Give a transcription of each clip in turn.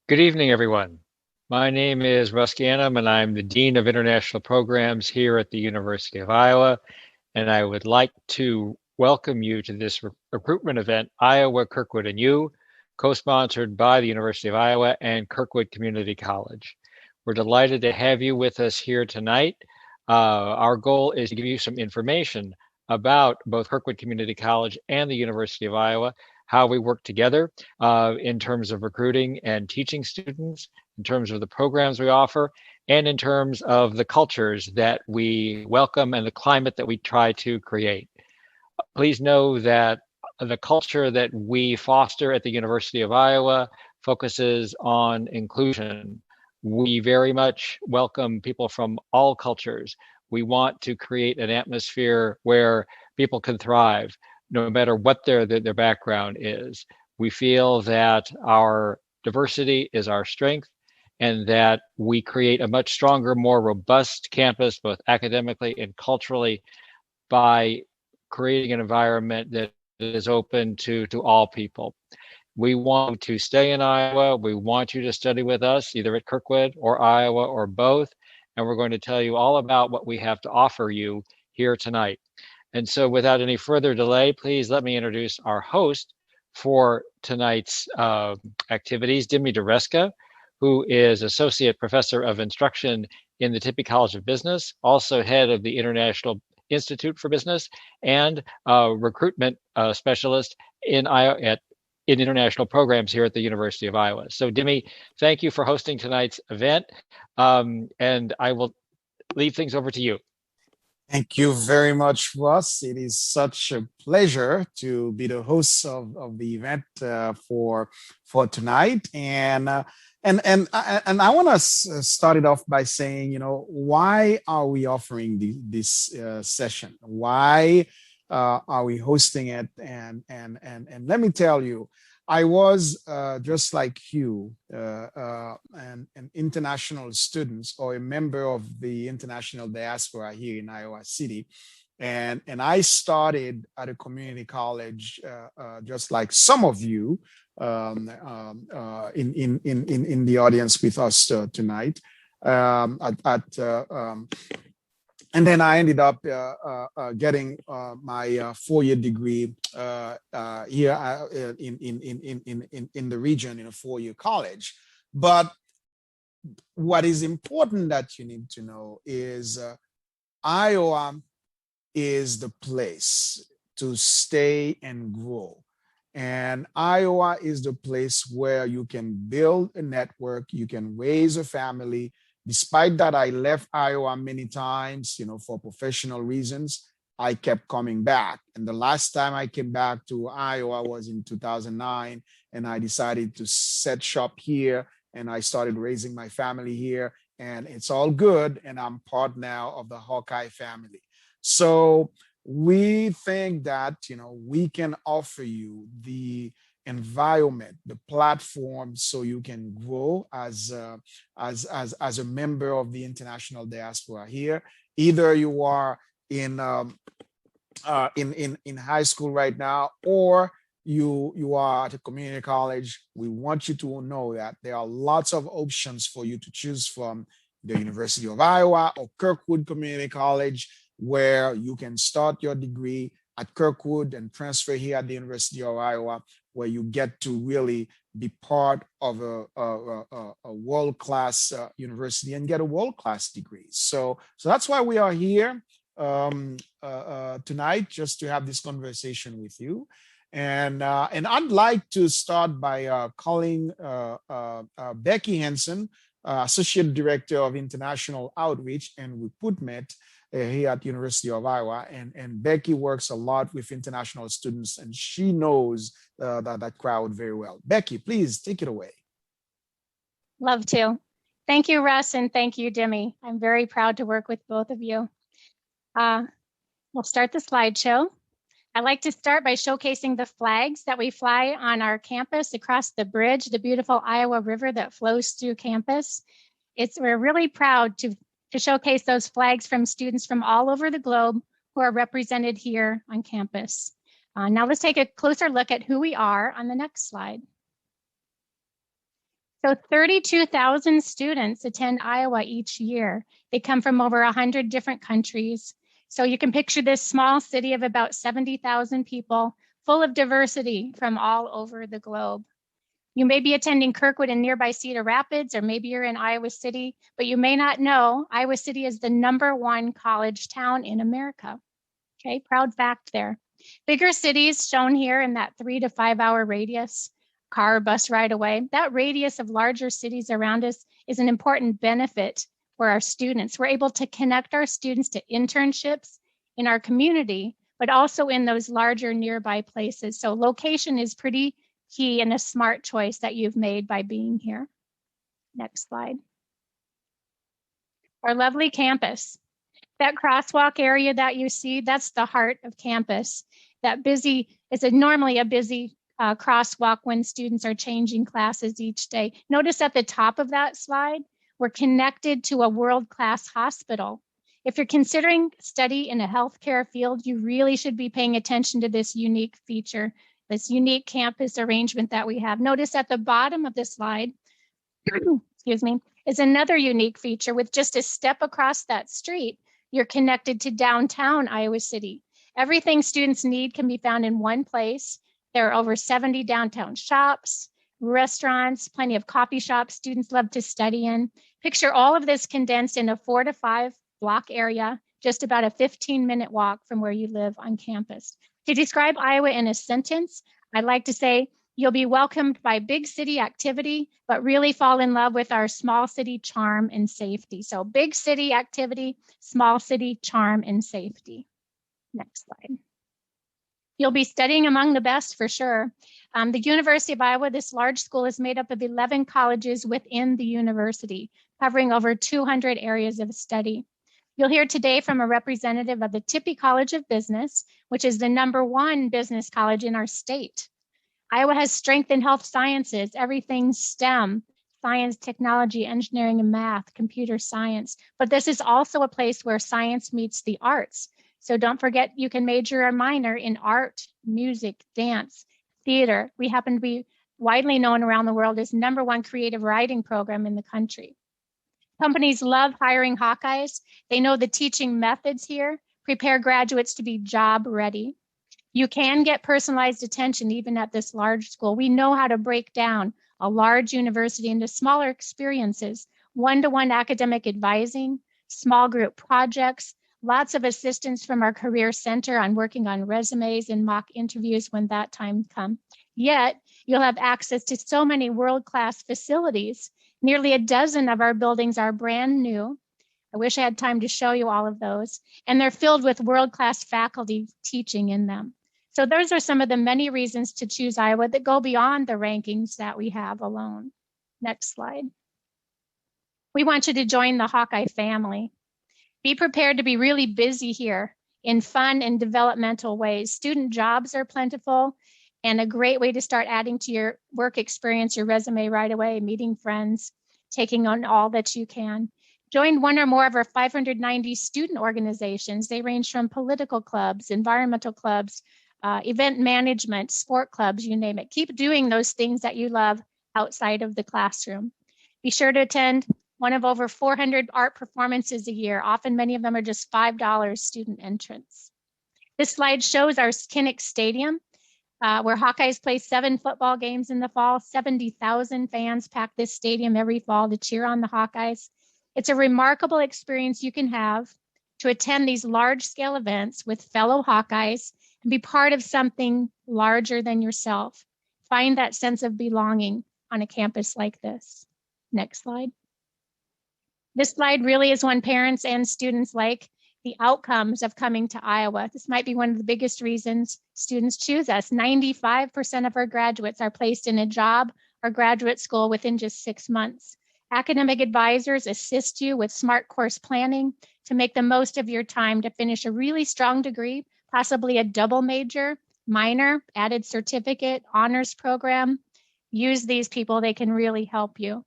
Good evening, everyone. My name is Russ Gannum, and I'm the Dean of International Programs here at the University of Iowa. And I would like to welcome you to this recruitment event, Iowa, Kirkwood, and You, co-sponsored by the University of Iowa and Kirkwood Community College. We're delighted to have you with us here tonight. Our goal is to give you some information about both Kirkwood Community College and the University of Iowa, how we work together in terms of recruiting and teaching students, in terms of the programs we offer, and in terms of the cultures that we welcome and the climate that we try to create. Please know that the culture that we foster at the University of Iowa focuses on inclusion. We very much welcome people from all cultures. We want to create an atmosphere where people can thrive, no matter what their background is. We feel that our diversity is our strength and that we create a much stronger, more robust campus, both academically and culturally, by creating an environment that is open to all people. We want to stay in Iowa. We want you to study with us, either at Kirkwood or Iowa or both. And we're going to tell you all about what we have to offer you here tonight. And so without any further delay, please let me introduce our host for tonight's activities, Dimy Doresca, who is Associate Professor of Instruction in the Tippie College of Business, also head of the International Institute for Business, and recruitment specialist in international programs here at the University of Iowa. So Dimy, thank you for hosting tonight's event, and I will leave things over to you. Thank you very much, Russ. It is such a pleasure to be the host of the event for tonight, and I want to start it off by saying, why are we offering this session? Why are we hosting it? And let me tell you, I was just like you, an international student or a member of the international diaspora here in Iowa City. And I started at a community college, just like some of you in the audience with us tonight. And then I ended up getting my four-year degree here in the region in a four-year college. But what is important that you need to know is Iowa is the place to stay and grow. And Iowa is the place where you can build a network, you can raise a family. Despite that, I left Iowa many times, for professional reasons. I kept coming back. And the last time I came back to Iowa was in 2009. And I decided to set shop here. And I started raising my family here. And it's all good. And I'm part now of the Hawkeye family. So we think that, we can offer you the environment, the platform, so you can grow as a member of the international diaspora here. Either you are in high school right now, or you are at a community college. We want you to know that there are lots of options for you to choose from: the University of Iowa or Kirkwood Community College, where you can start your degree at Kirkwood and transfer here at the University of Iowa, where you get to really be part of a world-class university and get a world-class degree. So that's why we are here tonight, just to have this conversation with you. And I'd like to start by calling Becky Hanson, Associate Director of International Outreach and Recruitment here at University of Iowa. And Becky works a lot with international students, and she knows that crowd very well. Becky, please take it away. Love to. Thank you, Russ, and thank you, Dimy. I'm very proud to work with both of you. We'll start the slideshow. I'd like to start by showcasing the flags that we fly on our campus across the bridge, the beautiful Iowa River that flows through campus. We're really proud to showcase those flags from students from all over the globe who are represented here on campus. Now let's take a closer look at who we are on the next slide. So 32,000 students attend Iowa each year. They come from over 100 different countries. So you can picture this small city of about 70,000 people, full of diversity from all over the globe. You may be attending Kirkwood in nearby Cedar Rapids, or maybe you're in Iowa City, but you may not know Iowa City is the #1 college town in America. Okay, proud fact there. Bigger cities shown here in that 3 to 5 hour radius, car or bus ride away. That radius of larger cities around us is an important benefit for our students. We're able to connect our students to internships in our community, but also in those larger nearby places. So location is pretty key and a smart choice that you've made by being here. Next slide. Our lovely campus. That crosswalk area that you see, that's the heart of campus. That busy is normally a busy crosswalk when students are changing classes each day. Notice at the top of that slide, we're connected to a world-class hospital. If you're considering study in a healthcare field, you really should be paying attention to this unique feature, this unique campus arrangement that we have. Notice at the bottom of this slide, excuse me, is another unique feature. With just a step across that street, you're connected to downtown Iowa City. Everything students need can be found in one place. There are over 70 downtown shops, restaurants, plenty of coffee shops students love to study in. Picture all of this condensed in a 4 to 5 block area, just about a 15-minute walk from where you live on campus. To describe Iowa in a sentence, I'd like to say you'll be welcomed by big city activity, but really fall in love with our small city charm and safety. So big city activity, small city charm and safety. Next slide. You'll be studying among the best for sure. The University of Iowa, this large school, is made up of 11 colleges within the university, covering over 200 areas of study. You'll hear today from a representative of the Tippie College of Business, which is the #1 business college in our state. Iowa has strength in health sciences, everything STEM, science, technology, engineering, and math, computer science. But this is also a place where science meets the arts. So don't forget, you can major or minor in art, music, dance, theater. We happen to be widely known around the world as #1 creative writing program in the country. Companies love hiring Hawkeyes. They know the teaching methods here, prepare graduates to be job ready. You can get personalized attention even at this large school. We know how to break down a large university into smaller experiences, one-to-one academic advising, small group projects, lots of assistance from our Career Center on working on resumes and mock interviews when that time comes. Yet, you'll have access to so many world-class facilities. Nearly a dozen of our buildings are brand new. I wish I had time to show you all of those. And they're filled with world-class faculty teaching in them. So those are some of the many reasons to choose Iowa that go beyond the rankings that we have alone. Next slide. We want you to join the Hawkeye family. Be prepared to be really busy here in fun and developmental ways. Student jobs are plentiful and a great way to start adding to your work experience, your resume right away, meeting friends, taking on all that you can. Join one or more of our 590 student organizations. They range from political clubs, environmental clubs, event management, sport clubs, you name it. Keep doing those things that you love outside of the classroom. Be sure to attend one of over 400 art performances a year. Often many of them are just $5 student entrance. This slide shows our Kinnick Stadium, where Hawkeyes play 7 football games in the fall. 70,000 fans pack this stadium every fall to cheer on the Hawkeyes. It's a remarkable experience you can have to attend these large-scale events with fellow Hawkeyes and be part of something larger than yourself. Find that sense of belonging on a campus like this. Next slide. This slide really is one parents and students like, the outcomes of coming to Iowa. This might be one of the biggest reasons students choose us. 95% of our graduates are placed in a job or graduate school within just 6 months. Academic advisors assist you with smart course planning to make the most of your time to finish a really strong degree, possibly a double major, minor, added certificate, honors program. Use these people, they can really help you.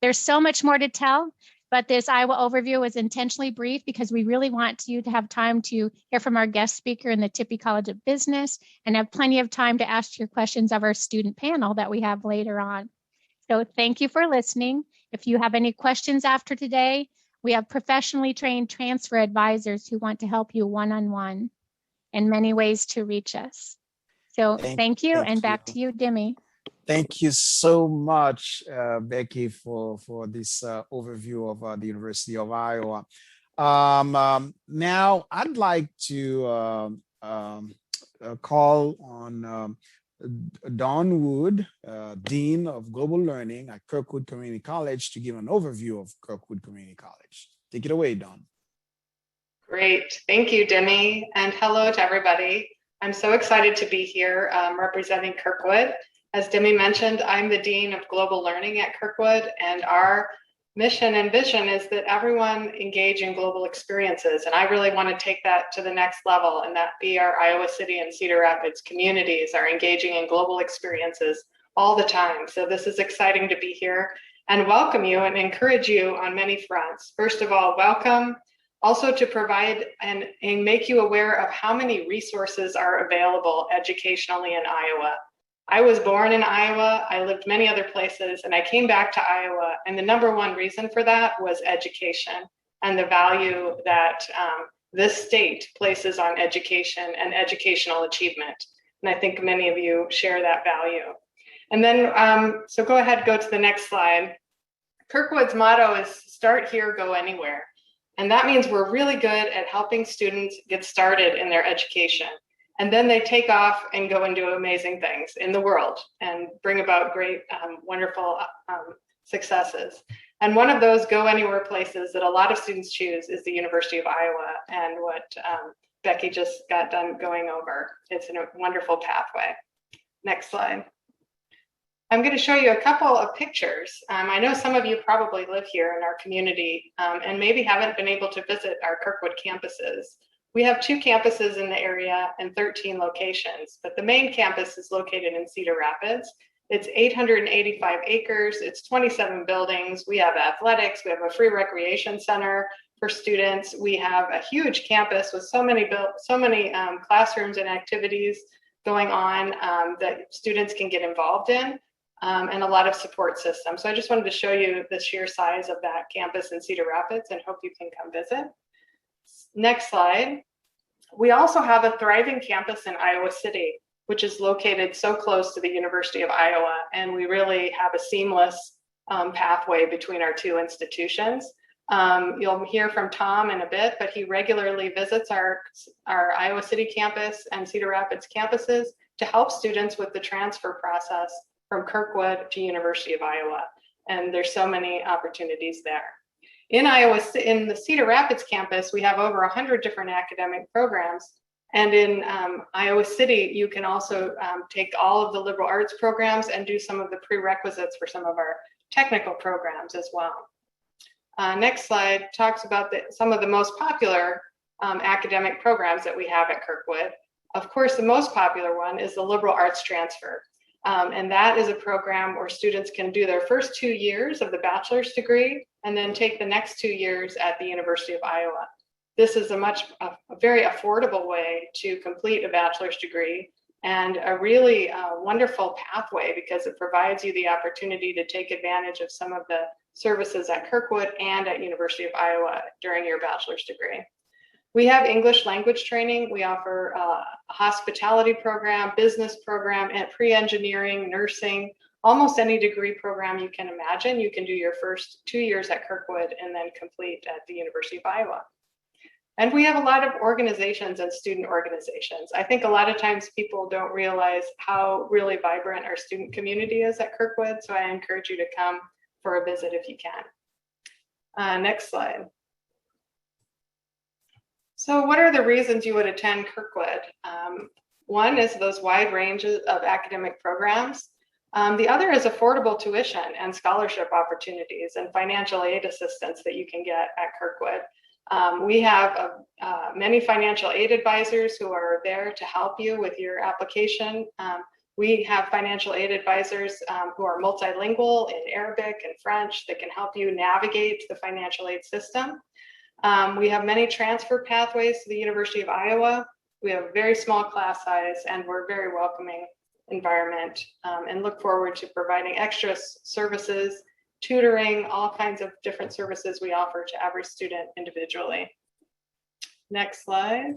There's so much more to tell, but this Iowa overview was intentionally brief because we really want you to have time to hear from our guest speaker in the Tippie College of Business and have plenty of time to ask your questions of our student panel that we have later on. So thank you for listening. If you have any questions after today, we have professionally trained transfer advisors who want to help you one-on-one and many ways to reach us. So thank you, and back to you, Dimy. Thank you so much, Becky, for this overview of the University of Iowa. Now, I'd like to call on Don Wood, Dean of Global Learning at Kirkwood Community College, to give an overview of Kirkwood Community College. Take it away, Don. Great. Thank you, Dimy, and hello to everybody. I'm so excited to be here representing Kirkwood. As Dimy mentioned, I'm the Dean of Global Learning at Kirkwood, and our mission and vision is that everyone engage in global experiences. And I really want to take that to the next level, and that be our Iowa City and Cedar Rapids communities are engaging in global experiences all the time. So this is exciting to be here and welcome you and encourage you on many fronts. First of all, welcome. Also to provide and make you aware of how many resources are available educationally in Iowa. I was born in Iowa, I lived many other places, and I came back to Iowa, and the number one reason for that was education and the value that this state places on education and educational achievement. And I think many of you share that value. And then, so go ahead, go to the next slide. Kirkwood's motto is start here, go anywhere. And that means we're really good at helping students get started in their education. And then they take off and go and do amazing things in the world and bring about great, wonderful successes. And one of those go anywhere places that a lot of students choose is the University of Iowa, and what Becky just got done going over. It's a wonderful pathway. Next slide. I'm going to show you a couple of pictures. I know some of you probably live here in our community and maybe haven't been able to visit our Kirkwood campuses. We have 2 campuses in the area and 13 locations, but the main campus is located in Cedar Rapids. It's 885 acres, it's 27 buildings. We have athletics, we have a free recreation center for students. We have a huge campus with so many classrooms and activities going on that students can get involved in. And a lot of support systems. So I just wanted to show you the sheer size of that campus in Cedar Rapids and hope you can come visit. Next slide. We also have a thriving campus in Iowa City, which is located so close to the University of Iowa. And we really have a seamless pathway between our 2 institutions. You'll hear from Tom in a bit, but he regularly visits our Iowa City campus and Cedar Rapids campuses to help students with the transfer process from Kirkwood to University of Iowa. And there's so many opportunities there. In the Cedar Rapids campus, we have over 100 different academic programs. And in Iowa City, you can also take all of the liberal arts programs and do some of the prerequisites for some of our technical programs as well. Next slide talks about some of the most popular academic programs that we have at Kirkwood. Of course, the most popular one is the liberal arts transfer. And that is a program where students can do their first 2 years of the bachelor's degree and then take the next 2 years at the University of Iowa. This is a very affordable way to complete a bachelor's degree and a really wonderful pathway because it provides you the opportunity to take advantage of some of the services at Kirkwood and at University of Iowa during your bachelor's degree. We have English language training. We offer a hospitality program, business program, and pre-engineering, nursing, almost any degree program you can imagine. You can do your first 2 years at Kirkwood and then complete at the University of Iowa. And we have a lot of organizations and student organizations. I think a lot of times people don't realize how really vibrant our student community is at Kirkwood. So I encourage you to come for a visit if you can. Next slide. So what are the reasons you would attend Kirkwood? One is those wide ranges of academic programs. The other is affordable tuition and scholarship opportunities and financial aid assistance that you can get at Kirkwood. We have many financial aid advisors who are there to help you with your application. We have financial aid advisors who are multilingual in Arabic and French that can help you navigate the financial aid system. We have many transfer pathways to the University of Iowa. We have a very small class size and we're very welcoming environment, and look forward to providing extra services, tutoring, all kinds of different services we offer to every student individually. Next slide.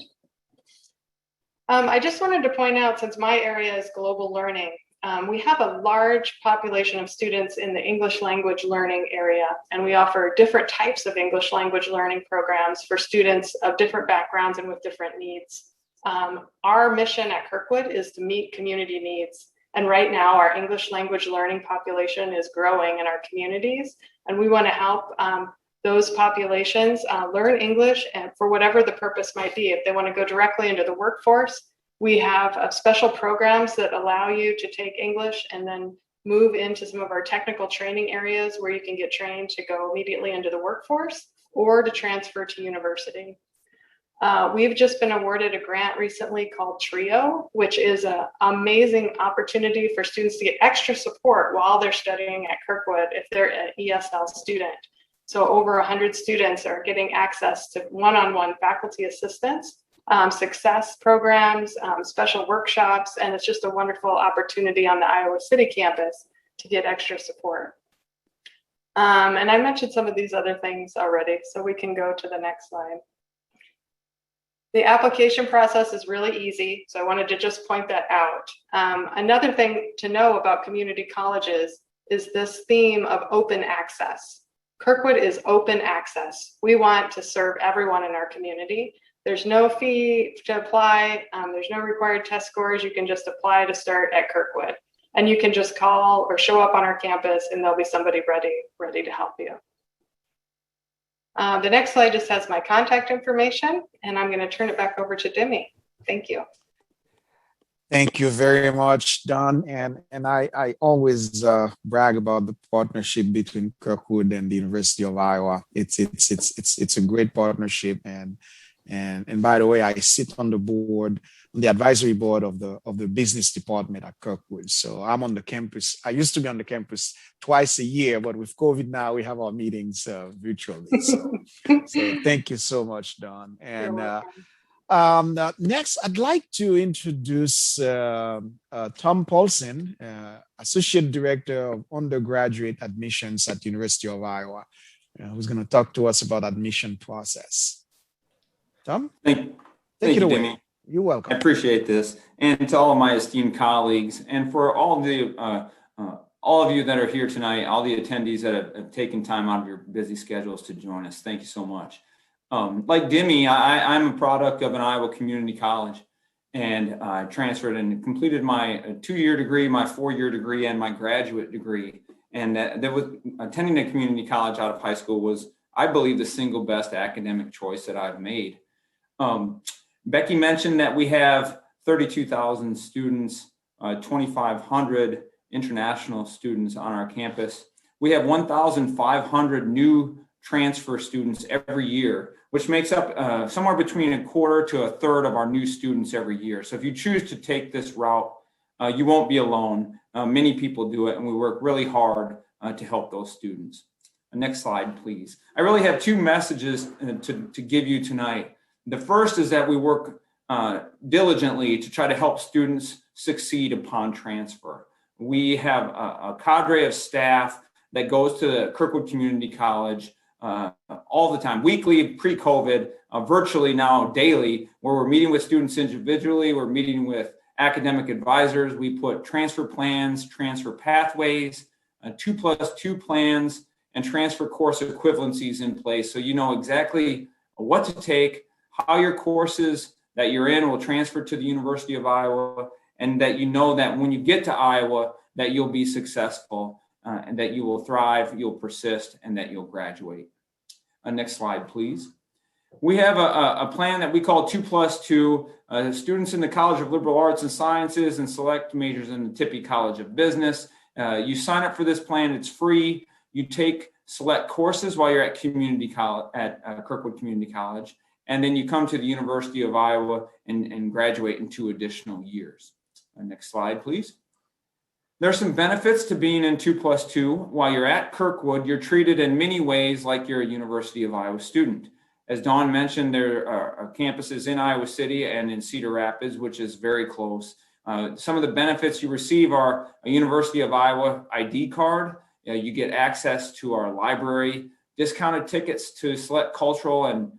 I just wanted to point out, since my area is global learning, we have a large population of students in the English language learning area, and we offer different types of English language learning programs for students of different backgrounds and with different needs. Our mission at Kirkwood is to meet community needs. And right now, our English language learning population is growing in our communities, and we want to help those populations learn English, and for whatever the purpose might be. If they want to go directly into the workforce, we have special programs that allow you to take English and then move into some of our technical training areas where you can get trained to go immediately into the workforce or to transfer to university. We've just been awarded a grant recently called TRIO, which is an amazing opportunity for students to get extra support while they're studying at Kirkwood if they're an ESL student. So over 100 students are getting access to one-on-one faculty assistance, success programs, special workshops, and it's just a wonderful opportunity on the Iowa City campus to get extra support. And I mentioned some of these other things already, so we can go to the next slide. The application process is really easy, so I wanted to just point that out. Another thing to know about community colleges is this theme of open access. Kirkwood is open access. We want to serve everyone in our community. There's no fee to apply. There's no required test scores. You can just apply to start at Kirkwood. And you can just call or show up on our campus and there'll be somebody ready to help you. The next slide just has my contact information, and I'm going to turn it back over to Dimy. Thank you. Thank you very much, Don. And I always brag about the partnership between Kirkwood and the University of Iowa. It's a great partnership, and by the way, I sit on the board, on the advisory board of the business department at Kirkwood. So I'm on the campus. I used to be on the campus twice a year, but with COVID now, we have our meetings virtually. So thank you so much, Don. And next, I'd like to introduce Tom Paulsen, Associate Director of Undergraduate Admissions at University of Iowa, who's going to talk to us about admission process. Tom? Thank you, Dimy. You're welcome. I appreciate this. And to all of my esteemed colleagues, and for all of you that are here tonight, all the attendees that have taken time out of your busy schedules to join us, thank you so much. Like Dimy, I'm a product of an Iowa community college, and I transferred and completed my 2-year degree, my 4-year degree, and my graduate degree. And that was attending a community college out of high school was, I believe, the single best academic choice that I've made. Becky mentioned that we have 32,000 students, 2,500 international students on our campus. We have 1,500 new transfer students every year, which makes up somewhere between a quarter to a third of our new students every year. So if you choose to take this route, you won't be alone. Many people do it, and we work really hard to help those students. Next slide, please. I really have 2 messages to give you tonight. The first is that we work diligently to try to help students succeed upon transfer. We have a cadre of staff that goes to the Kirkwood Community College all the time, weekly, pre-COVID, virtually now daily, where we're meeting with students individually, we're meeting with academic advisors, we put transfer plans, transfer pathways, 2+2 plans, and transfer course equivalencies in place, so you know exactly what to take, how your courses that you're in will transfer to the University of Iowa, and that you know that when you get to Iowa, that you'll be successful, and that you will thrive, you'll persist, and that you'll graduate. Next slide, please. We have a plan that we call 2+2. Students in the College of Liberal Arts and Sciences and select majors in the Tippie College of Business. You sign up for this plan, it's free. You take select courses while you're at community college, at Kirkwood Community College, and then you come to the University of Iowa and graduate in 2 additional years. Next slide, please. There are some benefits to being in 2+2. While you're at Kirkwood, you're treated in many ways like you're a University of Iowa student. As Dawn mentioned, there are campuses in Iowa City and in Cedar Rapids, which is very close. Some of the benefits you receive are a University of Iowa ID card. You get access to our library, discounted tickets to select cultural and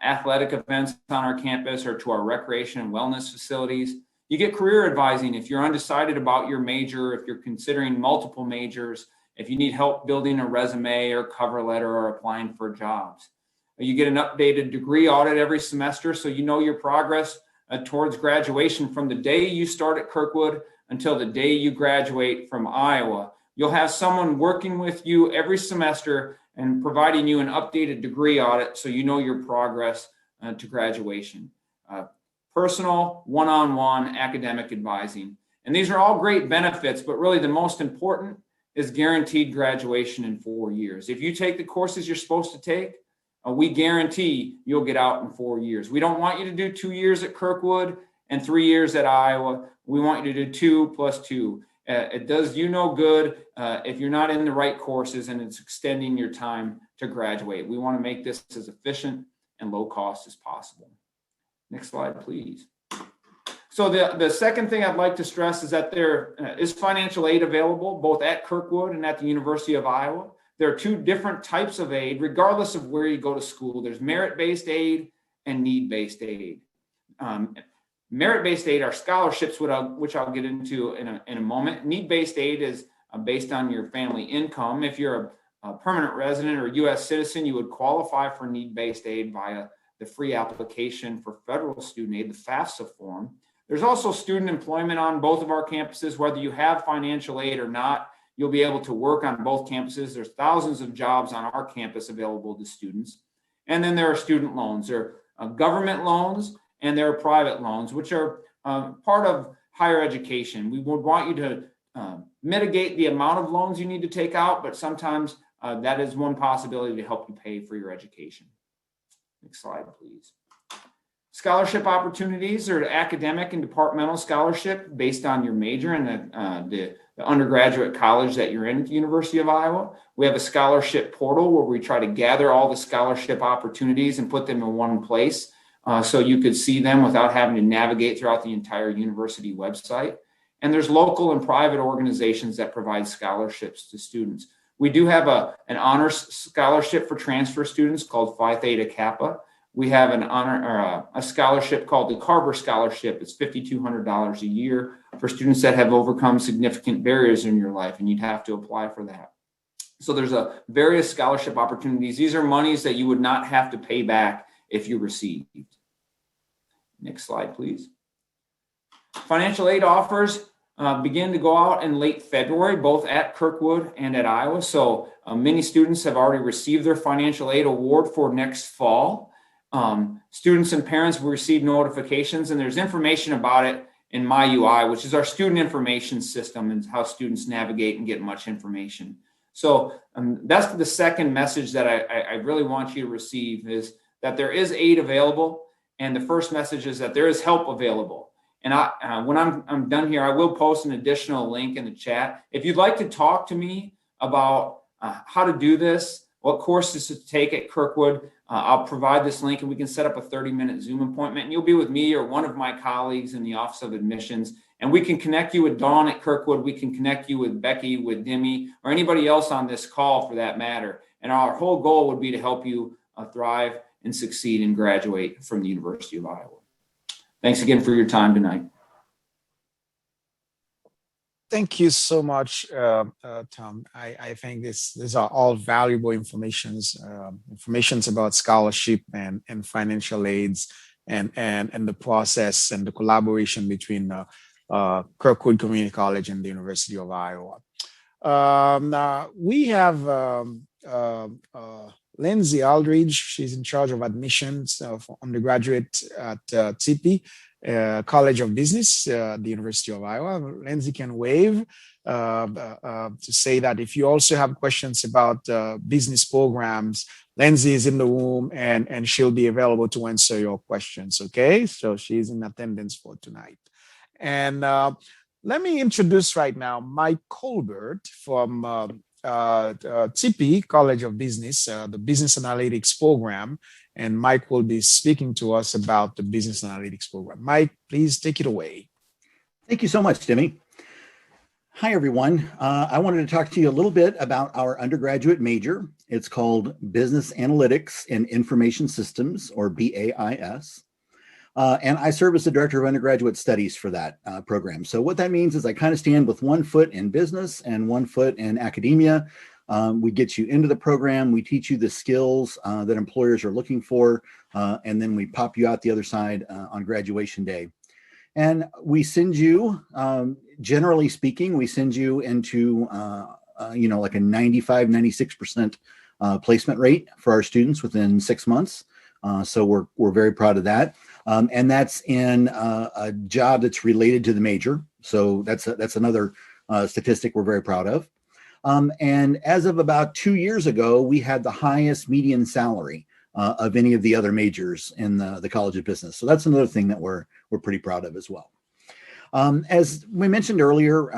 athletic events on our campus or to our recreation and wellness facilities. You get career advising if you're undecided about your major, if you're considering multiple majors, if you need help building a resume or cover letter or applying for jobs. You get an updated degree audit every semester so you know your progress towards graduation from the day you start at Kirkwood until the day you graduate from Iowa. You'll have someone working with you every semester and providing you an updated degree audit so you know your progress to graduation. Personal, one-on-one academic advising. And these are all great benefits, but really the most important is guaranteed graduation in 4 years. If you take the courses you're supposed to take, we guarantee you'll get out in 4 years. We don't want you to do 2 years at Kirkwood and 3 years at Iowa. We want you to do 2 + 2. It does you no good if you're not in the right courses and it's extending your time to graduate. We want to make this as efficient and low cost as possible. Next slide, please. So the second thing I'd like to stress is that there is financial aid available both at Kirkwood and at the University of Iowa. There are 2 different types of aid, regardless of where you go to school. There's merit-based aid and need-based aid. Merit-based aid are scholarships, which I'll get into in a moment. Need-based aid is based on your family income. If you're a permanent resident or U.S. citizen, you would qualify for need-based aid via the free application for federal student aid, the FAFSA form. There's also student employment on both of our campuses. Whether you have financial aid or not, you'll be able to work on both campuses. There's thousands of jobs on our campus available to students. And then there are student loans. There are government loans and there are private loans, which are part of higher education. We would want you to mitigate the amount of loans you need to take out, but sometimes that is one possibility to help you pay for your education. Next slide, please. Scholarship opportunities are academic and departmental scholarship based on your major and the undergraduate college that you're in at the University of Iowa. We have a scholarship portal where we try to gather all the scholarship opportunities and put them in one place so you could see them without having to navigate throughout the entire university website. And there's local and private organizations that provide scholarships to students. We do have an honors scholarship for transfer students called Phi Theta Kappa. We have a scholarship called the Colbert Scholarship. It's $5,200 a year for students that have overcome significant barriers in your life, and you'd have to apply for that. So there's various scholarship opportunities. These are monies that you would not have to pay back if you received. Next slide, please. Financial aid offers begin to go out in late February, both at Kirkwood and at Iowa. So many students have already received their financial aid award for next fall. Students and parents will receive notifications, and there's information about it in MyUI, which is our student information system and how students navigate and get much information. So that's the second message that I really want you to receive is that there is aid available. And the first message is that there is help available. And when I'm done here, I will post an additional link in the chat. If you'd like to talk to me about how to do this, what courses to take at Kirkwood, I'll provide this link and we can set up a 30-minute Zoom appointment. And you'll be with me or one of my colleagues in the Office of Admissions. And we can connect you with Dawn at Kirkwood. We can connect you with Becky, with Dimy, or anybody else on this call for that matter. And our whole goal would be to help you thrive and succeed and graduate from the University of Iowa. Thanks again for your time tonight. Thank you so much, Tom. I think these are all valuable informations about scholarship and financial aids and the process and the collaboration between Kirkwood Community College and the University of Iowa. Now we have Lindsay Aldridge. She's in charge of admissions for undergraduate at Tippie College of Business, the University of Iowa. Lindsay can wave to say that if you also have questions about business programs, Lindsay is in the room and she'll be available to answer your questions. Okay, so she's in attendance for tonight. And let me introduce right now Mike Colbert from Tippie College of Business, the Business Analytics Program. And Mike will be speaking to us about the Business Analytics Program. Mike, please take it away. Thank you so much, Dimy. Hi, everyone. I wanted to talk to you a little bit about our undergraduate major. It's called Business Analytics and Information Systems, or BAIS. And I serve as the Director of Undergraduate Studies for that program. So what that means is I kind of stand with one foot in business and one foot in academia. We get you into the program. We teach you the skills that employers are looking for. And then we pop you out the other side on graduation day. And we send you, generally speaking, we send you into, like a 95, 96% placement rate for our students within 6 months. So we're very proud of that. And that's in a job that's related to the major. So that's another statistic we're very proud of. And as of about 2 years ago, we had the highest median salary of any of the other majors in the College of Business. So that's another thing that we're pretty proud of as well. As we mentioned earlier,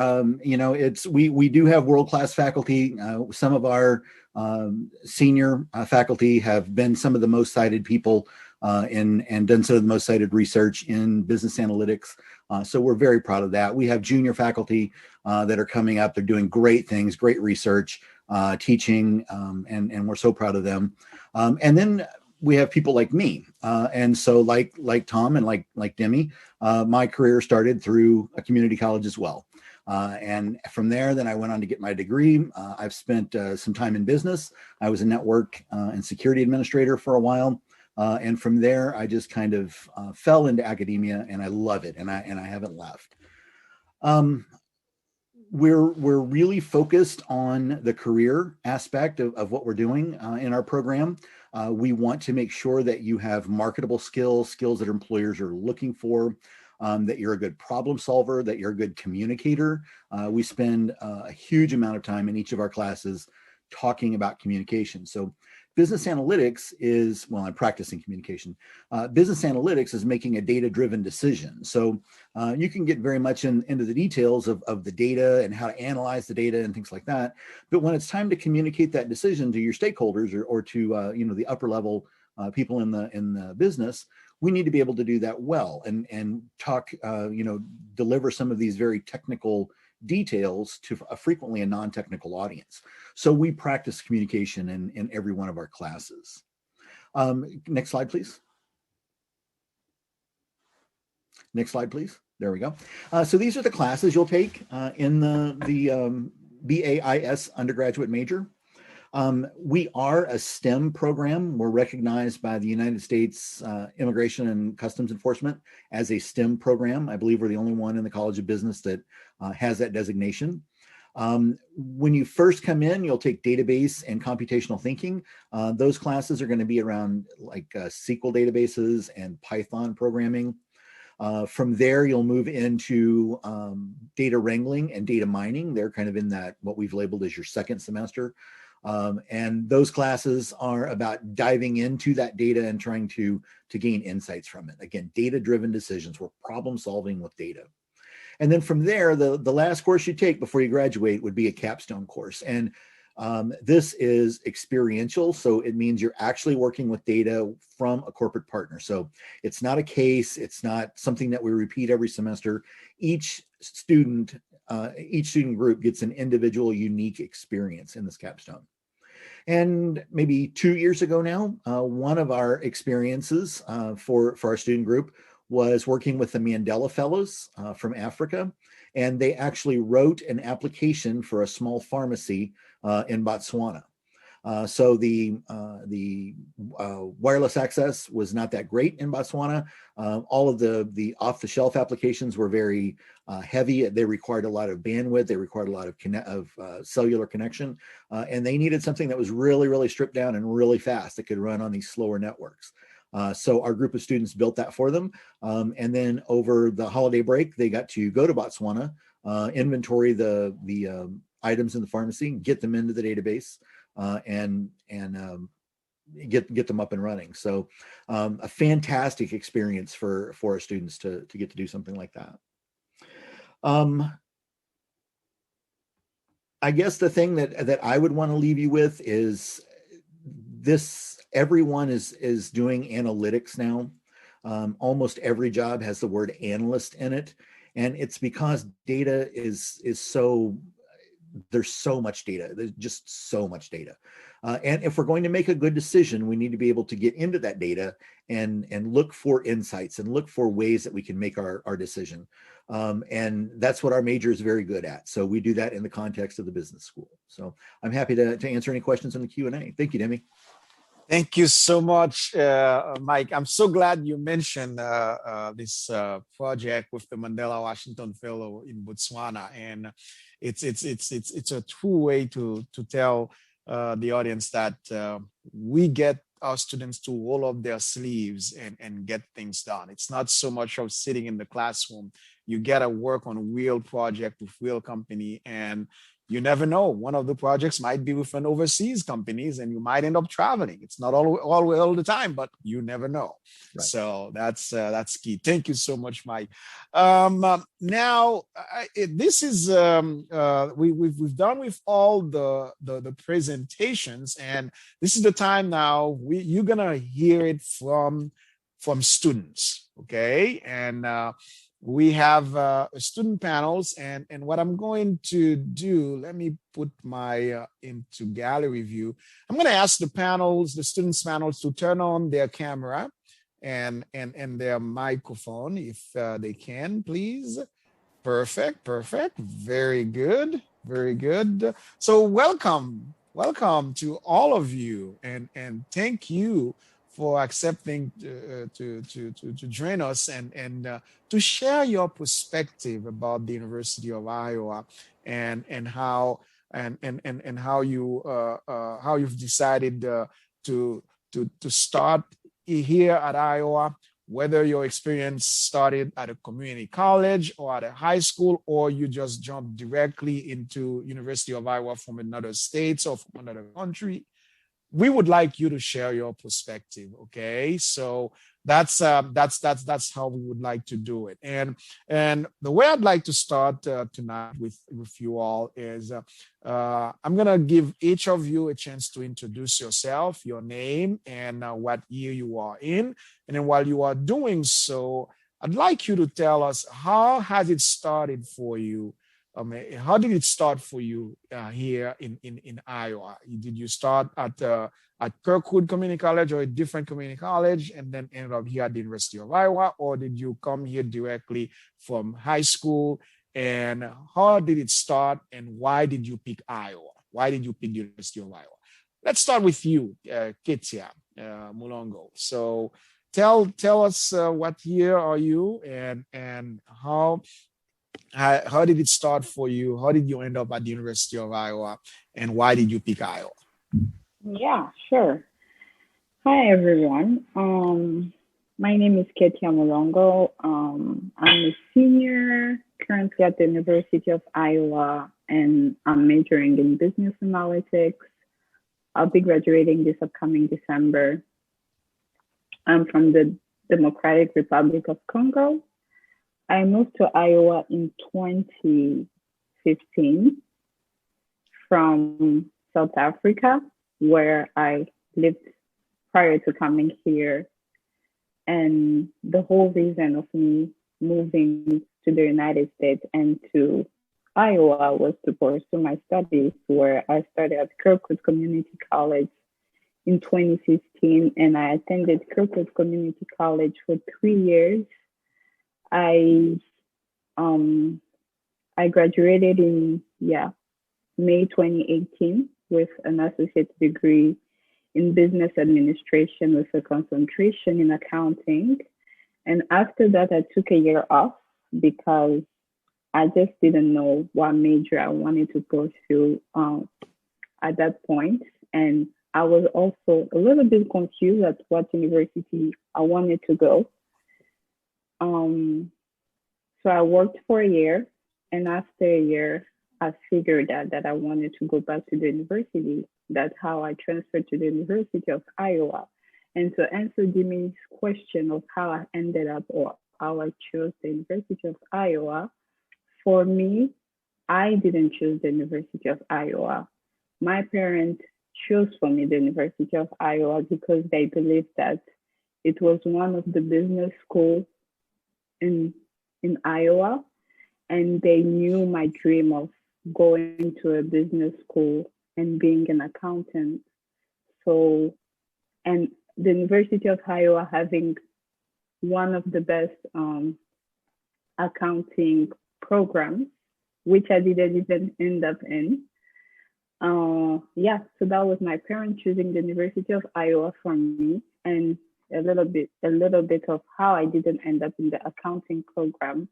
we do have world-class faculty. Some of our senior faculty have been some of the most cited people and done some of the most cited research in business analytics. So we're very proud of that. We have junior faculty that are coming up. They're doing great things, great research, teaching, and we're so proud of them. And then we have people like me. And so like Tom and like Dimy, my career started through a community college as well. And from there, then I went on to get my degree. I've spent some time in business. I was a network and security administrator for a while. And from there, I just kind of fell into academia, and I love it, and I haven't left. We're really focused on the career aspect of what we're doing in our program. We want to make sure that you have marketable skills that employers are looking for, that you're a good problem solver, that you're a good communicator. We spend a huge amount of time in each of our classes talking about communication. So business analytics is, well, I'm practicing communication. Business analytics is making a data-driven decision. So you can get very much into the details of the data and how to analyze the data and things like that. But when it's time to communicate that decision to your stakeholders or to the upper level people in the business, we need to be able to do that well and talk, deliver some of these very technical details to frequently a non-technical audience. So we practice communication in every one of our classes. Next slide, please. Next slide, please. There we go. So these are the classes you'll take in the BAIS undergraduate major. We are a STEM program. We're recognized by the United States Immigration and Customs Enforcement as a STEM program. I believe we're the only one in the College of Business that has that designation. When you first come in, you'll take database and computational thinking. Those classes are going to be around like SQL databases and Python programming. From there, you'll move into data wrangling and data mining. They're kind of in that, what we've labeled as your second semester. And those classes are about diving into that data and trying to gain insights from it. Again, data-driven decisions. We're problem solving with data. And then from there, the last course you take before you graduate would be a capstone course. And this is experiential. So it means you're actually working with data from a corporate partner. So it's not a case. It's not something that we repeat every semester. Each student group gets an individual, unique experience in this capstone. And maybe 2 years ago now, one of our experiences for our student group was working with the Mandela Fellows from Africa. And they actually wrote an application for a small pharmacy in Botswana. So the wireless access was not that great in Botswana. All of the off-the-shelf applications were very heavy. They required a lot of bandwidth. They required a lot of cellular connection. And they needed something that was really, really stripped down and really fast that could run on these slower networks. So our group of students built that for them. And then over the holiday break, they got to go to Botswana, inventory the items in the pharmacy, get them into the database, and get them up and running. So a fantastic experience for our students to get to do something like that. I guess the thing that I would want to leave you with is this: everyone is doing analytics now. Almost every job has the word analyst in it. And it's because data is so, there's so much data. There's just so much data. And if we're going to make a good decision, we need to be able to get into that data and look for insights and look for ways that we can make our decision. And that's what our major is very good at. So we do that in the context of the business school. So I'm happy to answer any questions in the Q&A. Thank you, Dimy. Thank you so much, Mike. I'm so glad you mentioned this project with the Mandela Washington Fellow in Botswana, and it's a true way to tell the audience that we get our students to roll up their sleeves and get things done. It's not so much of sitting in the classroom. You get to work on a real project with real company, and you never know. One of the projects might be with an overseas companies, and you might end up traveling. It's not all the time, but you never know. Right. So that's key. Thank you so much, Mike. Now this is we've done with all the presentations, and this is the time now you're gonna hear it from students, okay? And we have student panels, and what I'm going to do, let me put my into gallery view. I'm going to ask the students panels to turn on their camera and their microphone if they can, please. Perfect. Very good. So welcome to all of you, and thank you for accepting to join us and to share your perspective about the University of Iowa and how you've decided to start here at Iowa, whether your experience started at a community college or at a high school, or you just jumped directly into University of Iowa from another state or from another country. We would like you to share your perspective, okay? So that's how we would like to do it. And the way I'd like to start tonight with you all is I'm gonna give each of you a chance to introduce yourself, your name, and what year you are in. And then while you are doing so, I'd like you to tell us, how has it started for you? How did it start for you here in Iowa? Did you start at Kirkwood Community College or a different community college and then ended up here at the University of Iowa? Or did you come here directly from high school? And how did it start, and why did you pick Iowa? Why did you pick the University of Iowa? Let's start with you, Kethia Mulongo. So tell us what year are you, and how did it start for you? How did you end up at the University of Iowa, and why did you pick Iowa? Yeah, sure. Hi, everyone. My name is Kethia Mulongo. I'm a senior currently at the University of Iowa, and I'm majoring in business analytics. I'll be graduating this upcoming December. I'm from the Democratic Republic of Congo. I moved to Iowa in 2015 from South Africa, where I lived prior to coming here. And the whole reason of me moving to the United States and to Iowa was to pursue my studies, where I started at Kirkwood Community College in 2015, and I attended Kirkwood Community College for 3 years. I graduated in May 2018 with an associate's degree in business administration with a concentration in accounting. And after that, I took a year off because I just didn't know what major I wanted to pursue at that point. And I was also a little bit confused at what university I wanted to go. So I worked for a year, and after a year, I figured out that I wanted to go back to the university. That's how I transferred to the University of Iowa. And to answer Dimy's question of how I ended up or how I chose the University of Iowa, for me, I didn't choose the University of Iowa. My parents chose for me the University of Iowa because they believed that it was one of the business schools in Iowa, and they knew my dream of going to a business school and being an accountant. So, and the University of Iowa having one of the best accounting programs, which I didn't even end up in. Yeah, so that was my parents choosing the University of Iowa for me, and a little bit of how I didn't end up in the accounting program.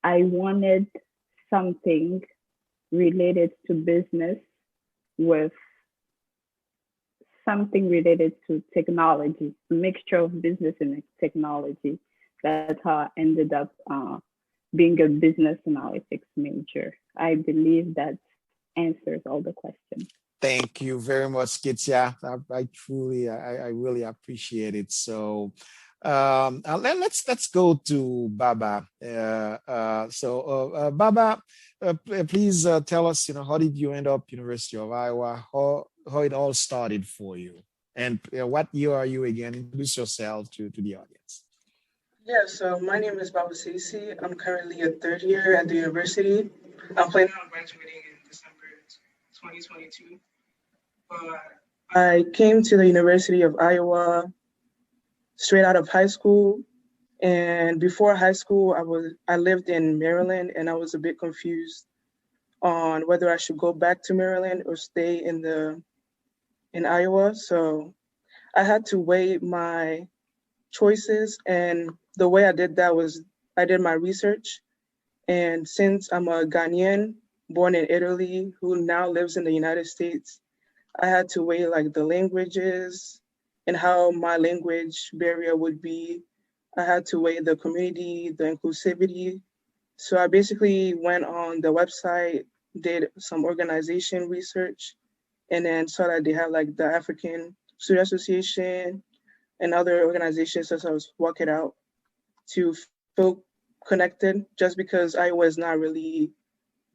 I wanted something related to business with something related to technology, a mixture of business and technology. That's how I ended up being a business analytics major. I believe that answers all the questions. Thank you very much, Kethia. I really appreciate it. So let's go to Baaba. Baaba, please tell us, how did you end up University of Iowa? How it all started for you, and what year are you again? Introduce yourself to the audience. Yeah, so my name is Baaba Saisie. I'm currently a third year at the university. I'm planning on graduating in December 2022. I came to the University of Iowa straight out of high school. And before high school, I lived in Maryland, and I was a bit confused on whether I should go back to Maryland or stay in Iowa. So I had to weigh my choices, and the way I did that was I did my research. And since I'm a Ghanaian born in Italy who now lives in the United States, I had to weigh like the languages and how my language barrier would be. I had to weigh the community, the inclusivity. So I basically went on the website, did some organization research, and then saw that they had like the African Student Association and other organizations as I was walking out to feel connected, just because Iowa is not really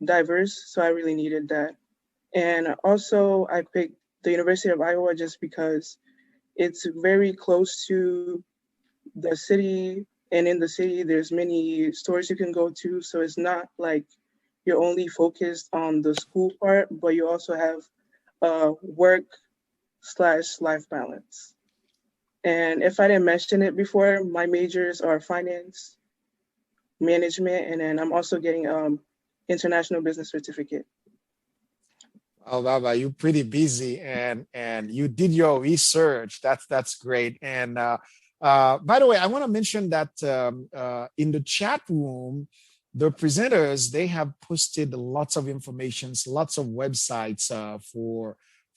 diverse. So I really needed that. And also I picked the University of Iowa just because it's very close to the city, and in the city there's many stores you can go to. So it's not like you're only focused on the school part, but you also have work/life balance. And if I didn't mention it before, my majors are finance, management, and then I'm also getting international business certificate. Oh, Baba, you're pretty busy, and you did your research. That's great. And by the way, I want to mention that in the chat room, the presenters, they have posted lots of information, lots of websites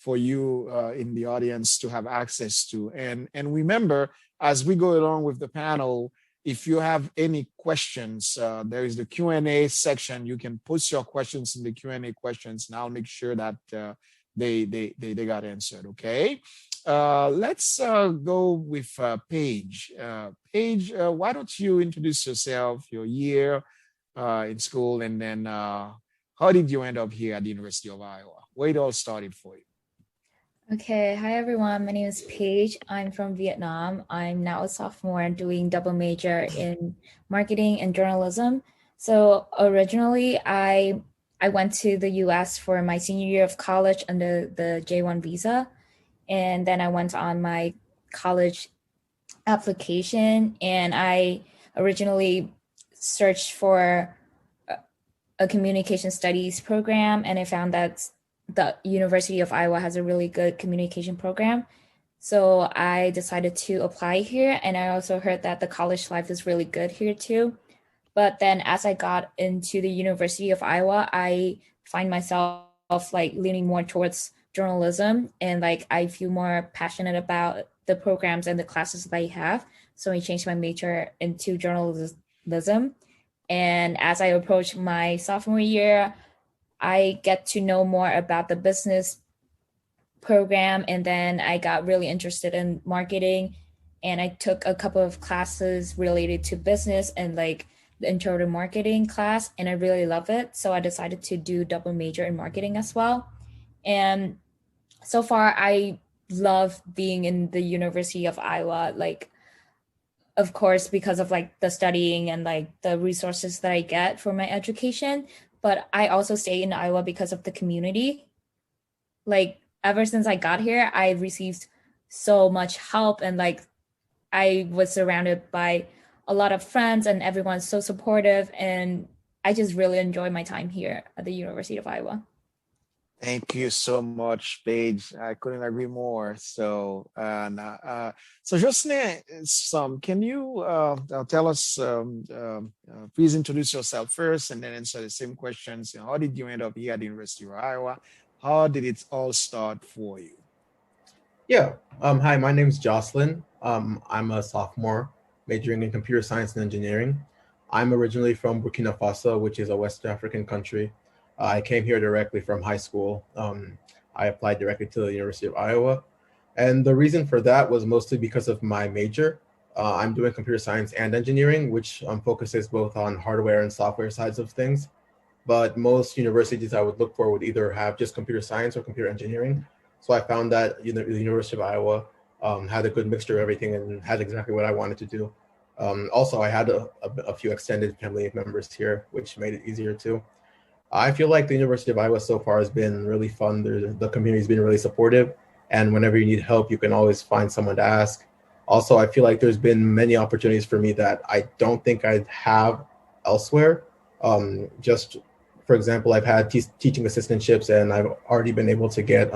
for you in the audience to have access to. And remember, as we go along with the panel, if you have any questions, there is the Q&A section. You can post your questions in the Q&A questions, and I'll make sure that they got answered. Okay. Let's go with Paige. Paige, why don't you introduce yourself, your year in school, and then how did you end up here at the University of Iowa? Where it all started for you? Okay, hi everyone. My name is Paige. I'm from Vietnam. I'm now a sophomore and doing double major in marketing and journalism. So originally, I went to the US for my senior year of college under the J1 visa. And then I went on my college application, and I originally searched for a communication studies program, and I found that the University of Iowa has a really good communication program. So I decided to apply here, and I also heard that the college life is really good here too. But then as I got into the University of Iowa, I find myself like leaning more towards journalism, and like I feel more passionate about the programs and the classes that I have. So I changed my major into journalism. And as I approach my sophomore year, I get to know more about the business program, and then I got really interested in marketing, and I took a couple of classes related to business and like the intro to marketing class, and I really love it. So I decided to do double major in marketing as well. And so far I love being in the University of Iowa. Like of course, because of like the studying and like the resources that I get for my education, but I also stay in Iowa because of the community. Like ever since I got here, I received so much help, and like I was surrounded by a lot of friends and everyone's so supportive, and I just really enjoy my time here at the University of Iowa. Thank you so much, Paige. I couldn't agree more. So, Joslin Some, can you tell us, please introduce yourself first and then answer the same questions. How did you end up here at the University of Iowa? How did it all start for you? Yeah. Hi, my name is Joslin. I'm a sophomore majoring in computer science and engineering. I'm originally from Burkina Faso, which is a West African country. I came here directly from high school. I applied directly to the University of Iowa. And the reason for that was mostly because of my major. I'm doing computer science and engineering, which focuses both on hardware and software sides of things. But most universities I would look for would either have just computer science or computer engineering. So I found that the University of Iowa had a good mixture of everything and had exactly what I wanted to do. Also, I had a few extended family members here, which made it easier too. I feel like the University of Iowa so far has been really fun. The community has been really supportive, and whenever you need help, you can always find someone to ask. Also, I feel like there's been many opportunities for me that I don't think I'd have elsewhere. Just for example, I've had teaching assistantships, and I've already been able to get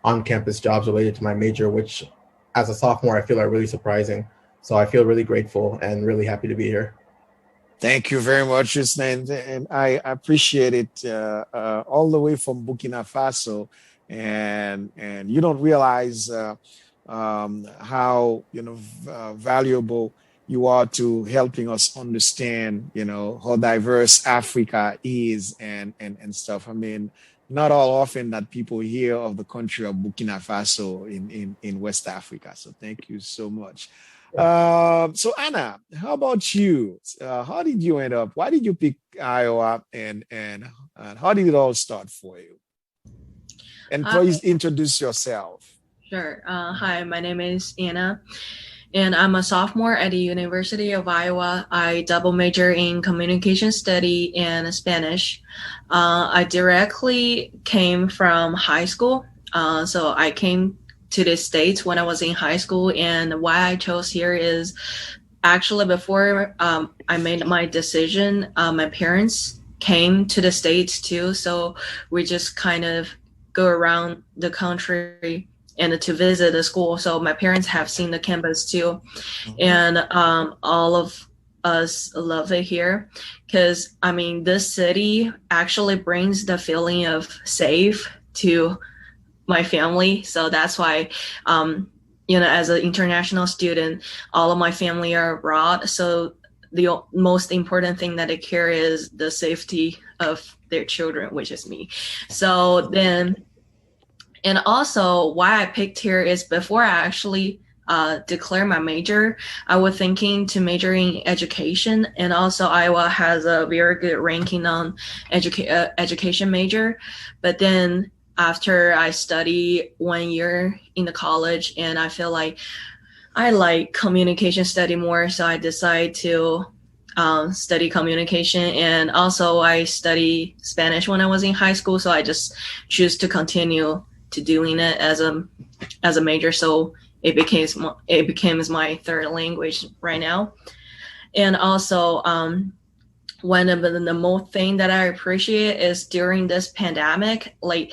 on-campus jobs related to my major, which as a sophomore, I feel are really surprising. So I feel really grateful and really happy to be here. Thank you very much, Joslin, and I appreciate it all the way from Burkina Faso, and you don't realize how valuable you are to helping us understand how diverse Africa is and stuff. I mean, not all often that people hear of the country of Burkina Faso in West Africa. So thank you so much. So Anna, how about you? How did you end up? Why did you pick Iowa, and how did it all start for you? And please introduce yourself. Sure. Hi, my name is Anna, and I'm a sophomore at the University of Iowa. I double major in communication study and Spanish. I directly came from high school, so I came to the States when I was in high school, and why I chose here is actually before I made my decision, my parents came to the States too, so we just kind of go around the country and to visit the school. So my parents have seen the campus too, and all of us love it here because I mean this city actually brings the feeling of safe to my family. So that's why, as an international student, all of my family are abroad. So the most important thing that they care is the safety of their children, which is me. So then, and also why I picked here is before I actually declare my major, I was thinking to major in education, and also Iowa has a very good ranking on education major. But then after I study 1 year in the college, and I feel like I like communication study more, so I decided to study communication. And also I study Spanish when I was in high school, so I just choose to continue to doing it as a major. So it became my third language right now. And also one of the most thing that I appreciate is during this pandemic, like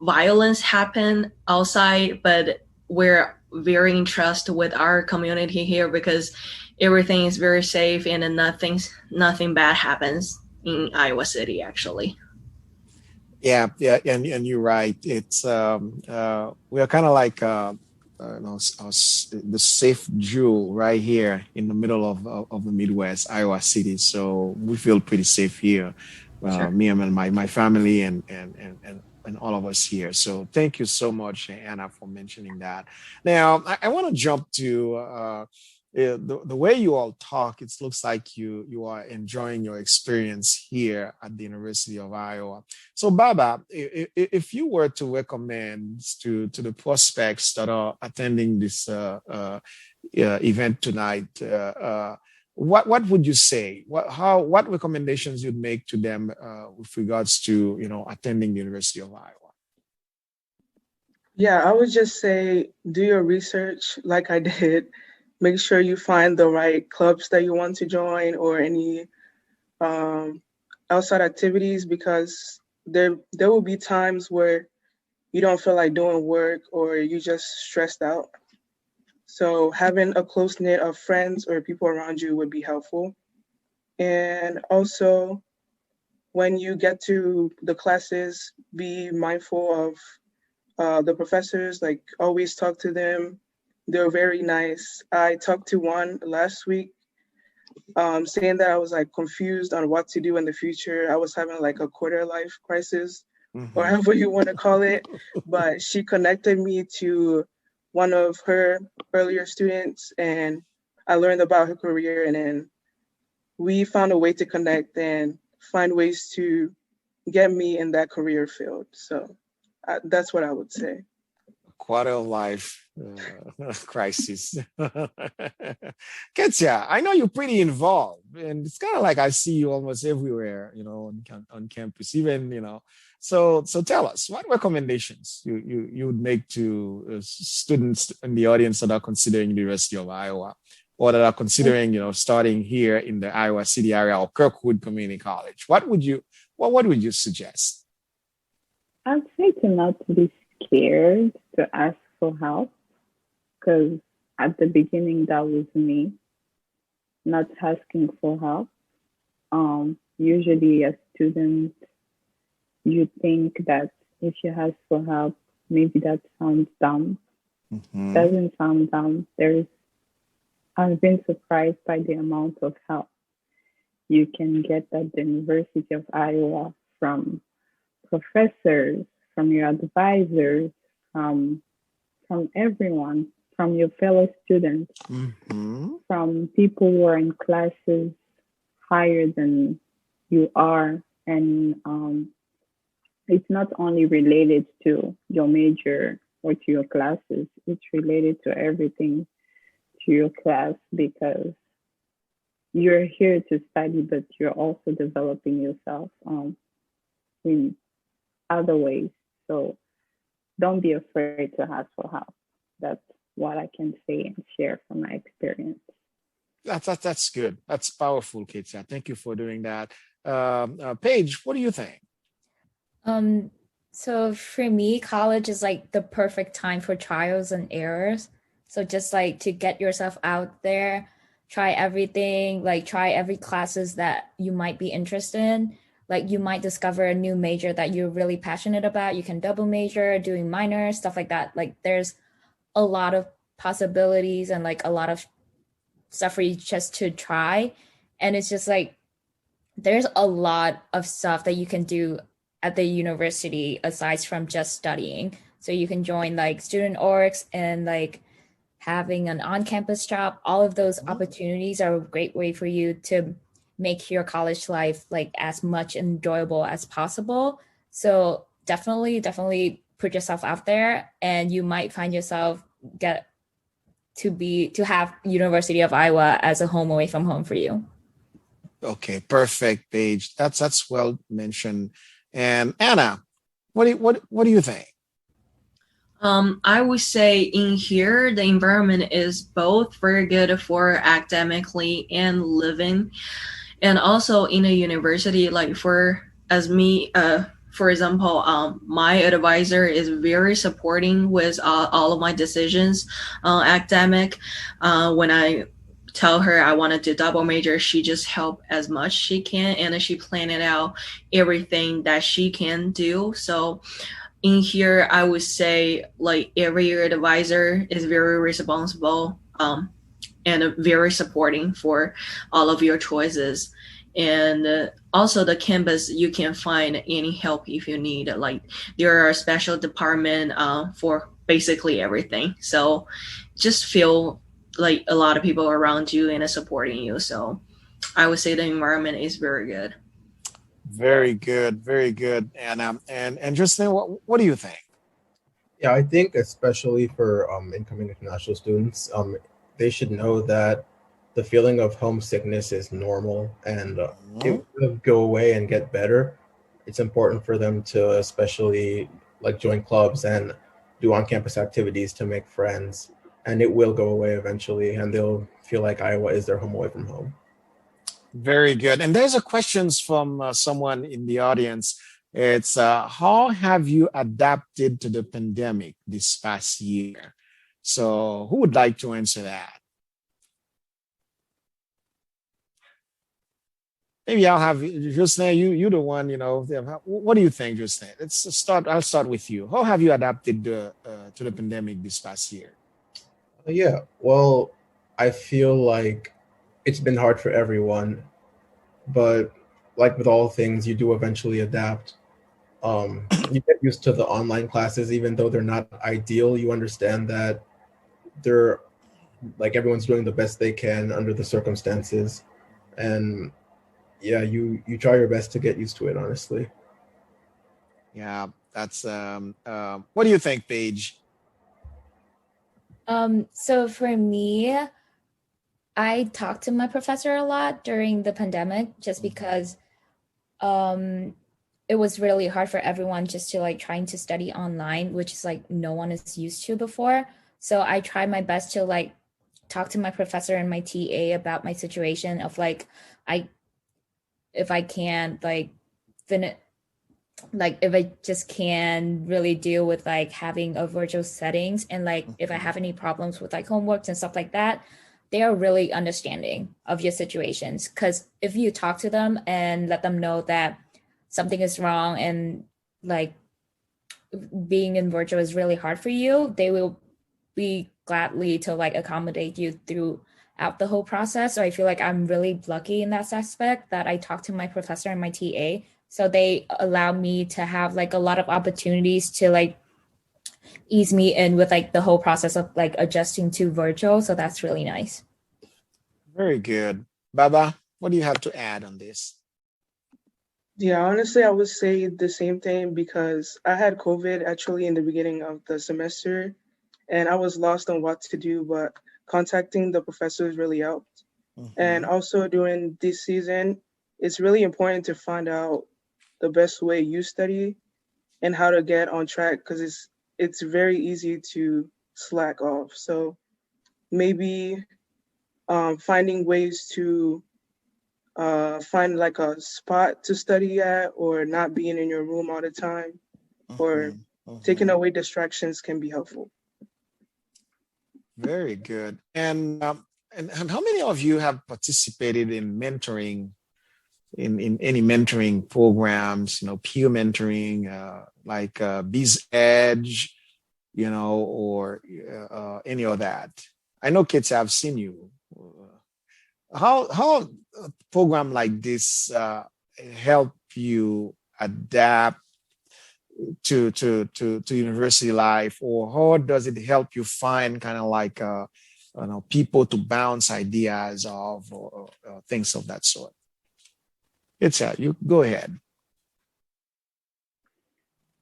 violence happened outside, but we're very in trust with our community here because everything is very safe and nothing bad happens in Iowa City actually. Yeah, and you're right. It's we are kind of like the safe jewel right here in the middle of the Midwest, Iowa City. So we feel pretty safe here. Sure. Me and my family and all of us here. So thank you so much, Anna, for mentioning that. Now I want to jump to the way you all talk. It looks like you are enjoying your experience here at the University of Iowa. So Baaba, if you were to recommend to the prospects that are attending this event tonight, what would you say? What recommendations you'd make to them with regards to attending the University of Iowa? Yeah, I would just say do your research like I did. Make sure you find the right clubs that you want to join or any outside activities, because there will be times where you don't feel like doing work or you just stressed out. So having a close knit of friends or people around you would be helpful. And also, when you get to the classes, be mindful of the professors, like always talk to them. They're very nice. I talked to one last week saying that I was like confused on what to do in the future. I was having like a quarter life crisis, or however you want to call it. But she connected me to one of her earlier students, and I learned about her career, and then we found a way to connect and find ways to get me in that career field. So that's what I would say. Quarter life crisis. Kethia, I know you're pretty involved, and it's kind of like I see you almost everywhere, on campus, even. So tell us, what recommendations you would make to students in the audience that are considering the University of Iowa, or that are considering, starting here in the Iowa City area or Kirkwood Community College? What would you suggest? I'd say to not be scared to ask for help, because at the beginning that was me, not asking for help. Usually as student, you think that if you ask for help, maybe that sounds dumb. Doesn't sound dumb. I've been surprised by the amount of help you can get at the University of Iowa from professors, from your advisors, from everyone, from your fellow students, from people who are in classes higher than you are. And it's not only related to your major or to your classes, it's related to everything to your class, because you're here to study, but you're also developing yourself in other ways. So don't be afraid to ask for help. That's what I can say and share from my experience. That's good. That's powerful, Kethia. Thank you for doing that. Paige, what do you think? So for me, college is like the perfect time for trials and errors. So just like to get yourself out there, try everything, like try every classes that you might be interested in. Like you might discover a new major that you're really passionate about. You can double major, doing minor, stuff like that. Like there's a lot of possibilities and like a lot of stuff for you just to try. And it's just like, there's a lot of stuff that you can do at the university aside from just studying. So you can join like student orgs and like having an on-campus job. All of those opportunities are a great way for you to make your college life like as much enjoyable as possible. So definitely put yourself out there, and you might find yourself get to have University of Iowa as a home away from home for you. Okay, perfect, Paige. That's well mentioned. And Anna, what do you think? I would say in here, the environment is both very good for academically and living. And also in a university, like for example, my advisor is very supporting with all of my decisions academic. When I tell her I wanted to double major, she just help as much she can, and she planned out everything that she can do. So in here, I would say like every advisor is very responsible and very supporting for all of your choices. And also the campus, you can find any help if you need. Like there are a special department for basically everything. So just feel like a lot of people around you and supporting you. So I would say the environment is very good. Very good, Anna. And Joslin, what do you think? Yeah, I think especially for incoming international students, they should know that the feeling of homesickness is normal, and it will go away and get better. It's important for them to especially like join clubs and do on-campus activities to make friends, and it will go away eventually, and they'll feel like Iowa is their home away from home. Very good. And there's a questions from someone in the audience. It's how have you adapted to the pandemic this past year? So who would like to answer that? Maybe I'll have Joslin, you're the one, what do you think, Joslin? I'll start with you. How have you adapted to the pandemic this past year? Yeah, well, I feel like it's been hard for everyone, but like with all things, you do eventually adapt. You get used to the online classes, even though they're not ideal. You understand that they're like everyone's doing the best they can under the circumstances, and yeah, you try your best to get used to it, honestly. Yeah, that's what do you think, Paige? So for me, I talked to my professor a lot during the pandemic just because it was really hard for everyone just to like trying to study online, which is like no one is used to before. So I tried my best to like talk to my professor and my TA about my situation of like if I can't like finish, like if I just can really deal with like having a virtual settings, and like if I have any problems with like homeworks and stuff like that, they are really understanding of your situations. Because if you talk to them and let them know that something is wrong and like being in virtual is really hard for you, they will be gladly to like accommodate you throughout the whole process. So I feel like I'm really lucky in that aspect that I talked to my professor and my TA. So they allow me to have like a lot of opportunities to like ease me in with like the whole process of like adjusting to virtual. So that's really nice. Very good. Baaba, what do you have to add on this? Yeah, honestly, I would say the same thing because I had COVID actually in the beginning of the semester and I was lost on what to do, but contacting the professors really helped. And also during this season, it's really important to find out the best way you study and how to get on track because it's very easy to slack off. So maybe finding ways to find like a spot to study at, or not being in your room all the time, or taking away distractions can be helpful. Very good. And how many of you have participated in mentoring, in any mentoring programs, peer mentoring, like Biz Edge, or any of that? I know kids have seen you. How a program like this help you adapt to university life, or how does it help you find kind of like people to bounce ideas of, or things of that sort? You go ahead.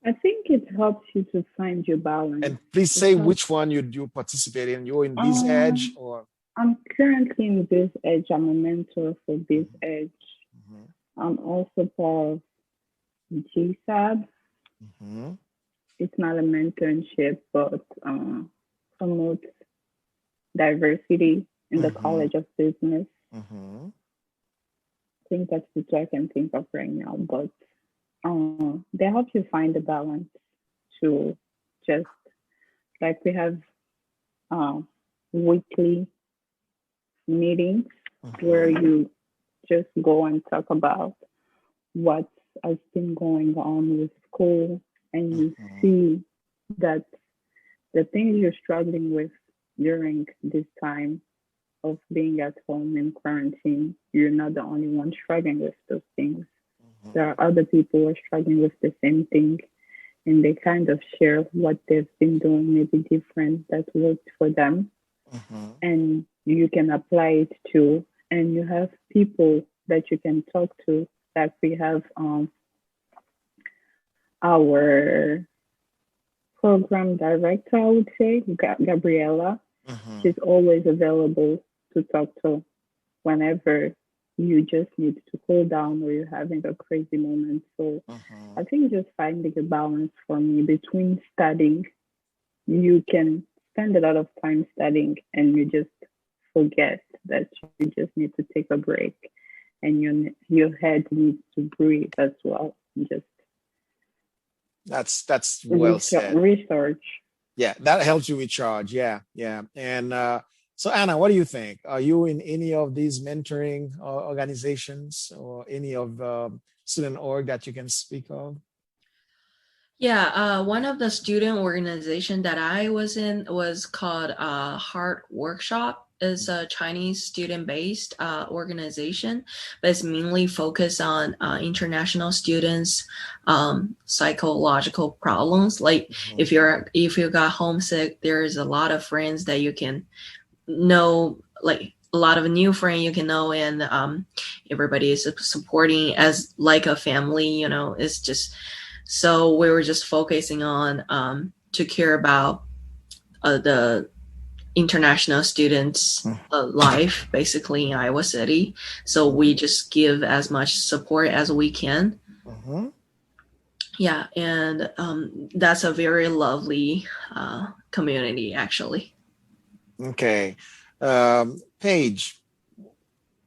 I think it helps you to find your balance. And please say which one you participate in. You're in Biz Edge, or? I'm currently in Biz Edge. I'm a mentor for Biz Edge. I'm also part of GSAB. It's not a mentorship, but promotes diversity in the College of Business. I think that's the two I can think of right now, but they help you find the balance to just, like we have weekly meetings where you just go and talk about what has been going on with school, and you see that the things you're struggling with during this time of being at home in quarantine, you're not the only one struggling with those things. There are other people who are struggling with the same thing, and they kind of share what they've been doing, maybe different, that worked for them. And you can apply it too. And you have people that you can talk to. Like we have our program director, I would say, Gabriella. Mhm. She's always available to talk to whenever you just need to cool down or you're having a crazy moment. So I think just finding a balance for me between studying, you can spend a lot of time studying and you just forget that you just need to take a break and your head needs to breathe as well. Just That's well said. research. Yeah, that helps you recharge. Yeah, yeah. And so, Anna, what do you think? Are you in any of these mentoring organizations or any of student org that you can speak of? Yeah, one of the student organization that I was in was called Heart Workshop. It's a Chinese student-based organization, but it's mainly focused on international students' psychological problems. Like if you got homesick, there is a lot of friends that you can know, like a lot of new friends you can know, and everybody is supporting as like a family. You know, it's just. So we were just focusing on to care about the international students' life, basically in Iowa City. So we just give as much support as we can. Yeah, and that's a very lovely community, actually. Okay, Paige,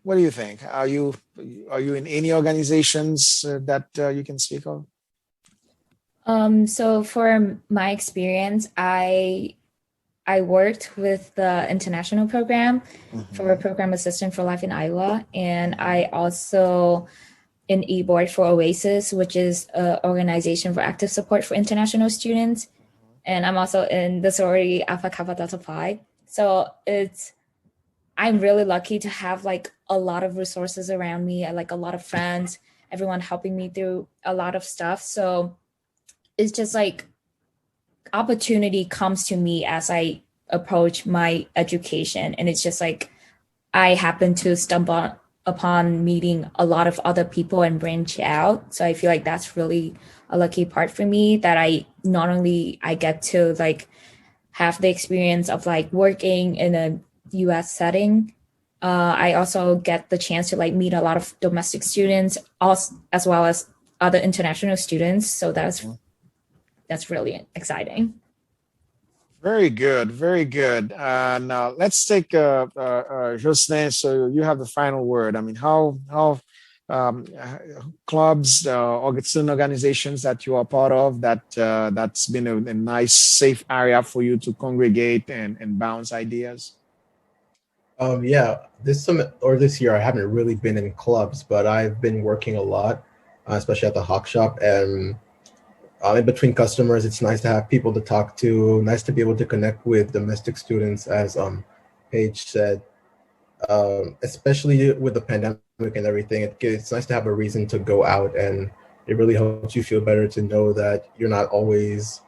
what do you think? Are you in any organizations that you can speak of? So for my experience, I worked with the international program for a program assistant for life in Iowa, and I also in e-board for Oasis, which is an organization for active support for international students, and I'm also in the sorority Alpha Kappa Delta Phi. So I'm really lucky to have like a lot of resources around me, like a lot of friends, everyone helping me through a lot of stuff. So it's just like opportunity comes to me as I approach my education. And it's just like I happen to stumble upon meeting a lot of other people and branch out. So I feel like that's really a lucky part for me, that I not only I get to like have the experience of like working in a US setting, I also get the chance to like meet a lot of domestic students as well as other international students. So that's really exciting. Very good, very good. Now let's take Joslin. So you have the final word. I mean, how clubs or student organizations that you are part of that's been a nice safe area for you to congregate and bounce ideas. Yeah, this year I haven't really been in clubs, but I've been working a lot, especially at the Hawk Shop, and in between customers, it's nice to have people to talk to, nice to be able to connect with domestic students, as Paige said, especially with the pandemic and everything. It's nice to have a reason to go out, and it really helps you feel better to know that you're not always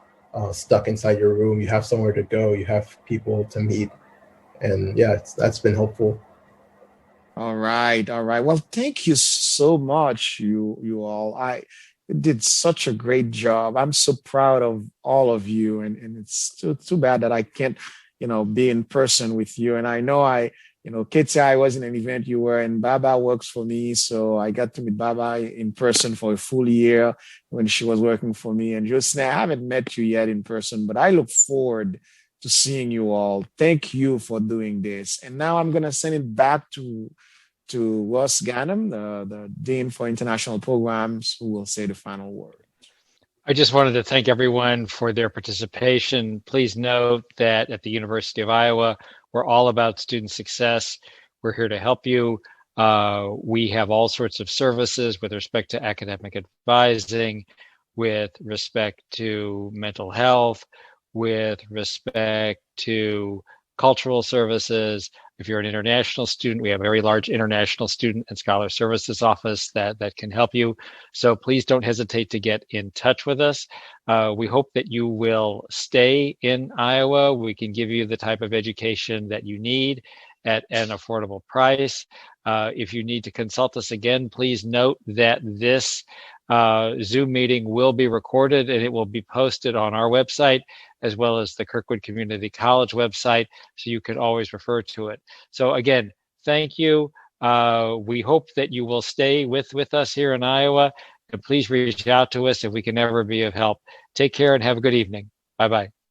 stuck inside your room. You have somewhere to go, you have people to meet, and yeah, that's been helpful. All right, all right. Well, thank you so much, you all. I did such a great job. I'm so proud of all of you, and it's too bad that I can't, be in person with you. And I know Kethia, I was in an event you were in. Baaba works for me, so I got to meet Baaba in person for a full year when she was working for me. And Joslin, I haven't met you yet in person, but I look forward to seeing you all. Thank you for doing this. And now I'm gonna send it back to Ross Ganem, the Dean for International Programs, who will say the final word. I just wanted to thank everyone for their participation. Please note that at the University of Iowa, we're all about student success. We're here to help you. We have all sorts of services with respect to academic advising, with respect to mental health, with respect to cultural services. If you're an international student, we have a very large international student and scholar services office that can help you. So please don't hesitate to get in touch with us. We hope that you will stay in Iowa. We can give you the type of education that you need at an affordable price. If you need to consult us again, please note that this Zoom meeting will be recorded and it will be posted on our website as well as the Kirkwood Community College website, so you can always refer to it. So again, thank you. We hope that you will stay with us here in Iowa, and please reach out to us if we can ever be of help. Take care and have a good evening. Bye-bye.